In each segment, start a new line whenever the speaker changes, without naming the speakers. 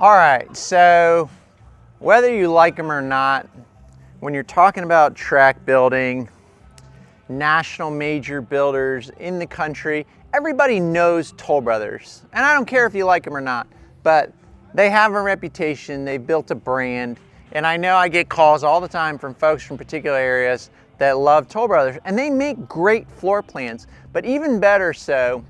All right, so whether you like them or not, when you're talking about tract building, national major builders in the country, everybody knows Toll Brothers. And I don't care if you like them or not, but they have a reputation, they've built a brand, and I know I get calls all the time from folks from particular areas that love Toll Brothers, and they make great floor plans, but even better so,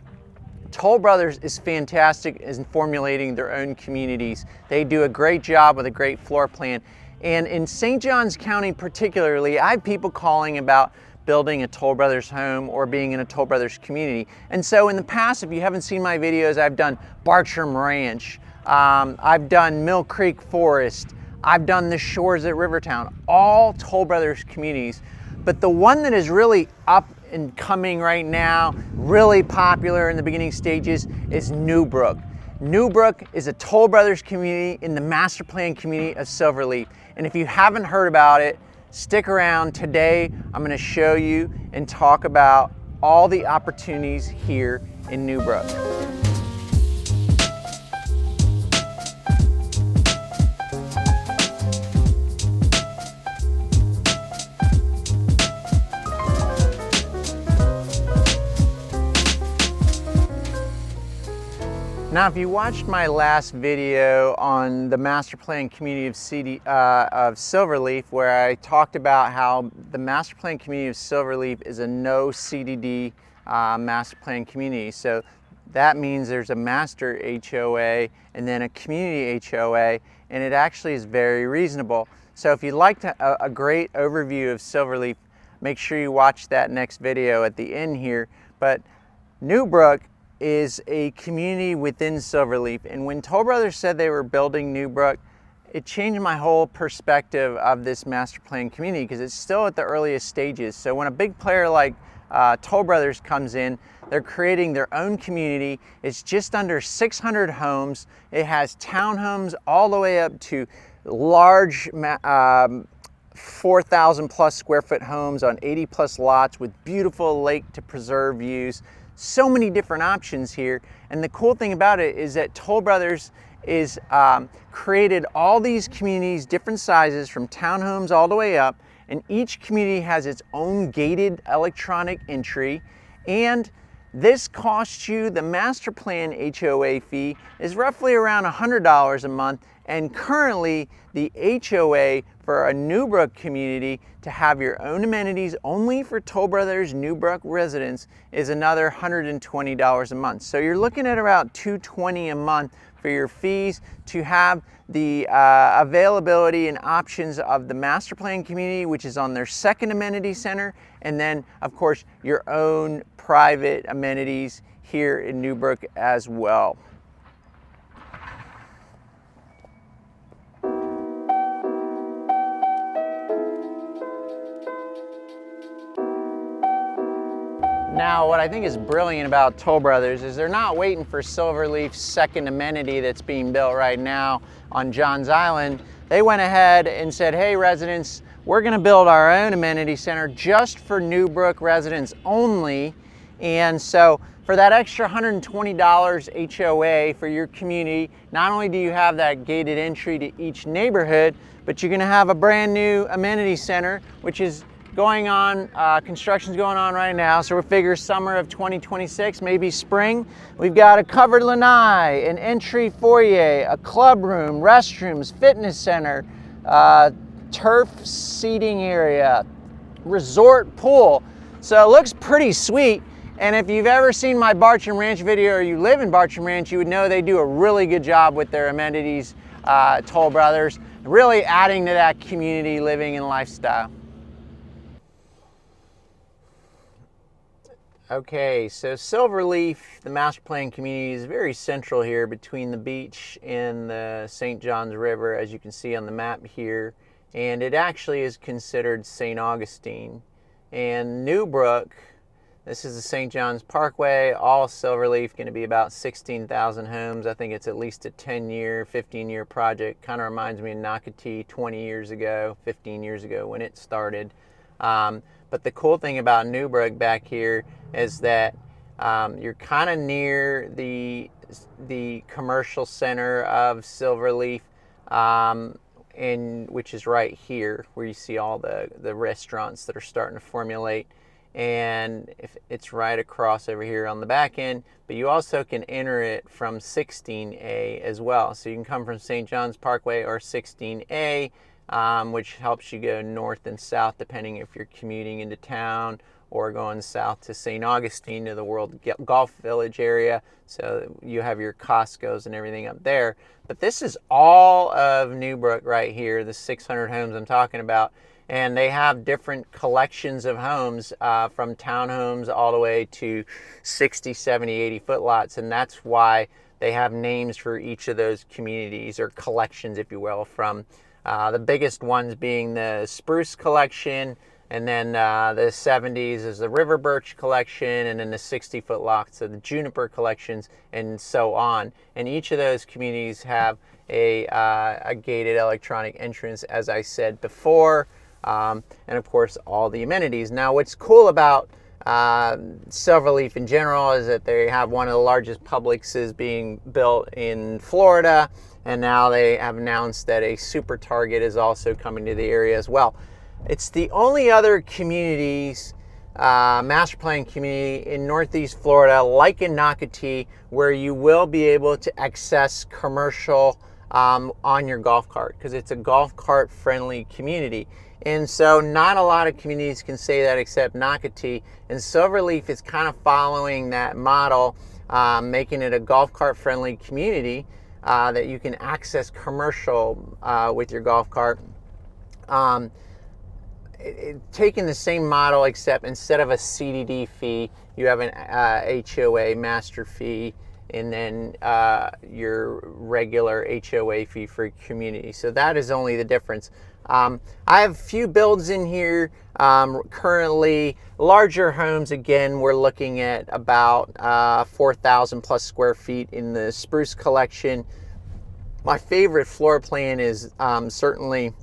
Toll Brothers is fantastic in formulating their own communities. They do a great job with a great floor plan. And in St. Johns County particularly, I have people calling about building a Toll Brothers home or being in a Toll Brothers community. And so in the past, if you haven't seen my videos, I've done Bartram Ranch, I've done Mill Creek Forest, I've done the Shores at Rivertown, all Toll Brothers communities. But the one that is really up and coming right now, really popular in the beginning stages, is Newbrook. Newbrook is a Toll Brothers community in the master plan community of SilverLeaf. And if you haven't heard about it, stick around. Today, I'm gonna show you and talk about all the opportunities here in Newbrook. Now, if you watched my last video on the master plan community of SilverLeaf, where I talked about how the master plan community of SilverLeaf is a no CDD master plan community. So that means there's a master HOA and then a community HOA, and it actually is very reasonable. So if you'd like a great overview of SilverLeaf, make sure you watch that next video at the end here. But Newbrook is a community within SilverLeaf, and when Toll Brothers said they were building Newbrook, it changed my whole perspective of this master plan community because it's still at the earliest stages. So when a big player like Toll Brothers comes in, they're creating their own community. It's just under 600 homes. It has townhomes all the way up to large 4,000 plus square foot homes on 80 plus lots with beautiful lake to preserve views. So many different options here, and the cool thing about it is that Toll Brothers is created all these communities, different sizes from townhomes all the way up, and each community has its own gated electronic entry, and this costs you, the master plan HOA fee is roughly around $100 a month, and currently the HOA for a Newbrook community to have your own amenities only for Toll Brothers Newbrook residents is another $120 a month. So you're looking at about $220 a month for your fees to have the availability and options of the master plan community, which is on their second amenity center, and then of course your own private amenities here in Newbrook as well. Now, what I think is brilliant about Toll Brothers is they're not waiting for SilverLeaf's second amenity that's being built right now on Johns Island. They went ahead and said, hey residents, we're gonna build our own amenity center just for Newbrook residents only. And so for that extra $120 HOA for your community, not only do you have that gated entry to each neighborhood, but you're gonna have a brand new amenity center, which is going on, construction's going on right now, so we figure summer of 2026, maybe spring. We've got a covered lanai, an entry foyer, a club room, restrooms, fitness center, turf seating area, resort pool. So it looks pretty sweet. And if you've ever seen my Bartram Ranch video or you live in Bartram Ranch, you would know they do a really good job with their amenities, Toll Brothers, really adding to that community living and lifestyle. Okay, so SilverLeaf, the master plan community, is very central here between the beach and the St. Johns River, as you can see on the map here. And it actually is considered St. Augustine. And Newbrook, this is the St. Johns Parkway, all SilverLeaf, going to be about 16,000 homes. I think it's at least a 10-year, 15-year project. Kind of reminds me of Nocatee 20 years ago, 15 years ago when it started. But the cool thing about Newbrook back here is that You're kind of near the commercial center of SilverLeaf, which is right here, where you see all the restaurants that are starting to formulate. And if it's right across over here on the back end, but you also can enter it from 16A as well. So you can come from St. John's Parkway or 16A, which helps you go north and south depending if you're commuting into town or going south to St. Augustine to the World Golf Village area. So you have your Costco's and everything up there. But this is all of Newbrook right here, the 600 homes I'm talking about. And they have different collections of homes, from townhomes all the way to 60, 70, 80 foot lots. And that's why they have names for each of those communities, or collections, if you will, from the biggest ones being the Spruce collection, and then the 70s is the River Birch collection, and then the 60 foot lots of the Juniper collections, and so on. And each of those communities have a gated electronic entrance, as I said before. And of course all the amenities. Now what's cool about SilverLeaf in general is that they have one of the largest Publixes being built in Florida, and now they have announced that a Super Target is also coming to the area as well. It's the only other communities, master plan community in Northeast Florida, like in Nocatee, where you will be able to access commercial on your golf cart, because it's a golf cart friendly community. And so not a lot of communities can say that except Nocatee, and SilverLeaf is kind of following that model, making it a golf cart friendly community that you can access commercial with your golf cart. Taking the same model, except instead of a CDD fee, you have an HOA master fee, and then your regular HOA fee for community. So that is only the difference. I have a few builds in here currently. Larger homes, again, we're looking at about 4,000 plus square feet in the Spruce collection. My favorite floor plan is certainly,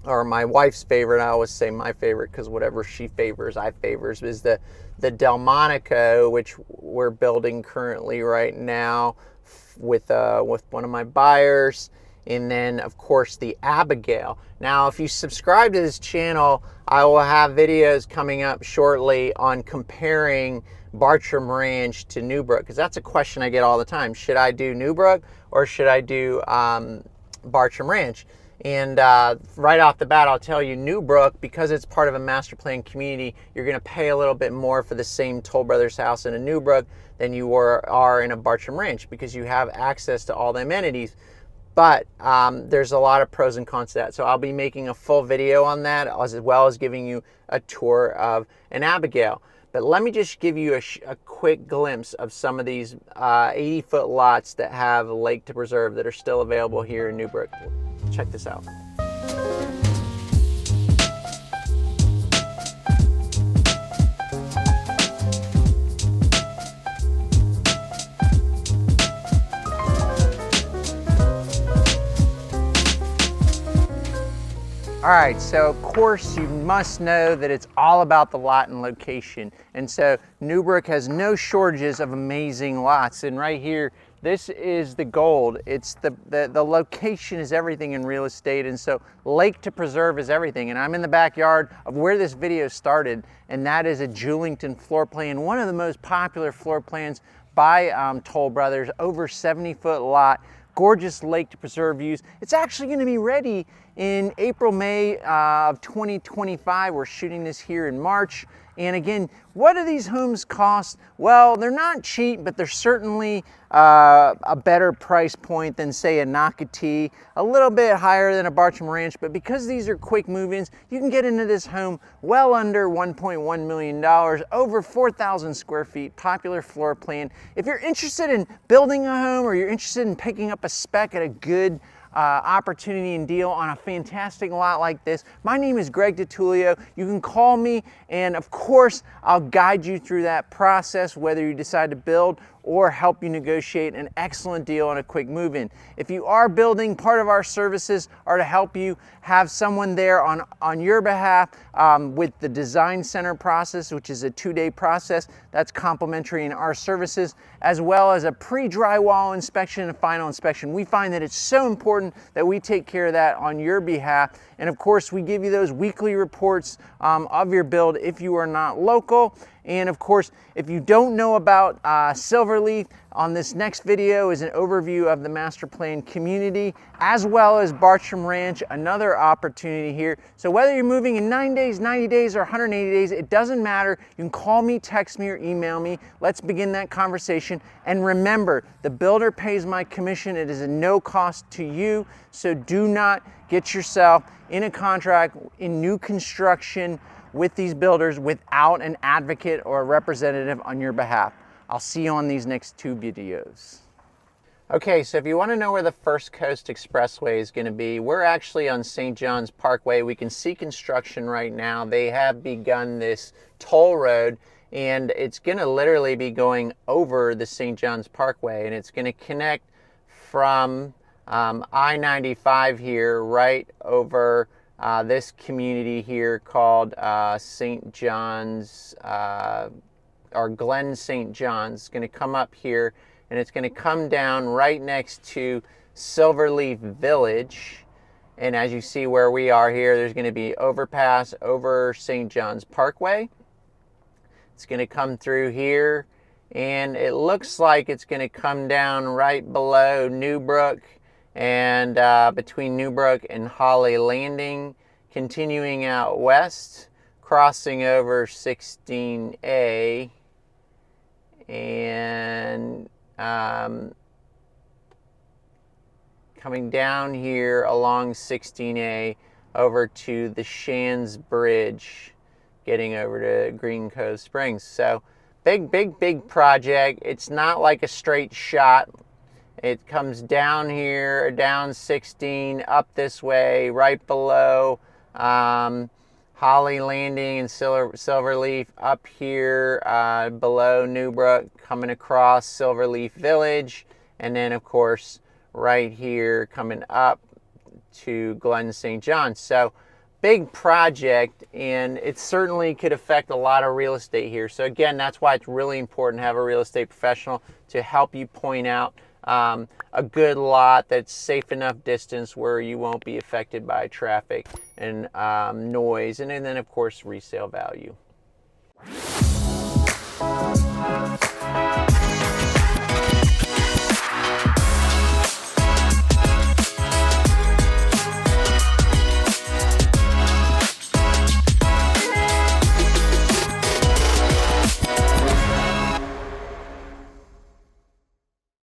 or my wife's favorite, I always say my favorite because whatever she favors, I favors, is the Delmonico, which we're building currently right now with one of my buyers. And then of course the Abigail. Now if you subscribe to this channel, I will have videos coming up shortly on comparing Bartram Ranch to Newbrook, because that's a question I get all the time. Should I do Newbrook or should I do Bartram Ranch? And right off the bat, I'll tell you, Newbrook, because it's part of a master plan community, you're going to pay a little bit more for the same Toll Brothers house in a Newbrook than you are in a Bartram Ranch, because you have access to all the amenities. But there's a lot of pros and cons to that. So I'll be making a full video on that, as well as giving you a tour of an Abigail. But let me just give you a quick glimpse of some of these 80-foot lots that have lake to preserve that are still available here in Newbrook. Check this out. All right, so of course you must know that it's all about the lot and location. And so Newbrook has no shortages of amazing lots. And right here, this is the gold. It's the location is everything in real estate. And so lake to preserve is everything. And I'm in the backyard of where this video started, and that is a Julington floor plan, one of the most popular floor plans by Toll Brothers, over 70-foot lot. Gorgeous lake to preserve views. It's actually going to be ready in April, May of 2025. We're shooting this here in March. And again, what do these homes cost? Well, they're not cheap, but they're certainly a better price point than, say, a Nocatee, a little bit higher than a Bartram Ranch. But because these are quick move-ins, you can get into this home well under $1.1 million, over 4,000 square feet, popular floor plan. If you're interested in building a home, or you're interested in picking up a spec at a good opportunity and deal on a fantastic lot like this, my name is Greg DeTullio. You can call me, and of course I'll guide you through that process, whether you decide to build or help you negotiate an excellent deal on a quick move-in. If you are building, part of our services are to help you have someone there on your behalf with the design center process, which is a 2-day process that's complimentary in our services, as well as a pre-drywall inspection and final inspection. We find that it's so important that we take care of that on your behalf. And of course, we give you those weekly reports of your build if you are not local. And of course, if you don't know about SilverLeaf, on this next video is an overview of the master plan community, as well as Bartram Ranch, another opportunity here. So whether you're moving in 9 days, 90 days, or 180 days, it doesn't matter. You can call me, text me, or email me. Let's begin that conversation. And remember, the builder pays my commission. It is a no cost to you. So do not get yourself in a contract in new construction with these builders without an advocate or a representative on your behalf. I'll see you on these next 2 videos. Okay, so if you want to know where the First Coast Expressway is going to be, we're actually on St. John's Parkway. We can see construction right now. They have begun this toll road, and it's going to literally be going over the St. John's Parkway, and it's going to connect from I-95 here right over this community here called St. John's, or Glen St. John's. It's going to come up here, and it's going to come down right next to SilverLeaf Village. And as you see where we are here, there's going to be overpass over St. John's Parkway. It's going to come through here, and it looks like it's going to come down right below Newbrook, and between Newbrook and Holly Landing, continuing out west, crossing over 16A, and coming down here along 16A over to the Shands Bridge, getting over to Green Cove Springs. So big project. It's not like a straight shot. It comes down here, down 16, up this way, right below Holly Landing and SilverLeaf, up here below Newbrook, coming across SilverLeaf Village, and then of course right here coming up to Glen St. John's. So big project, and it certainly could affect a lot of real estate here. So again, that's why it's really important to have a real estate professional to help you point out a good lot that's safe enough distance where you won't be affected by traffic and noise, and then of course resale value.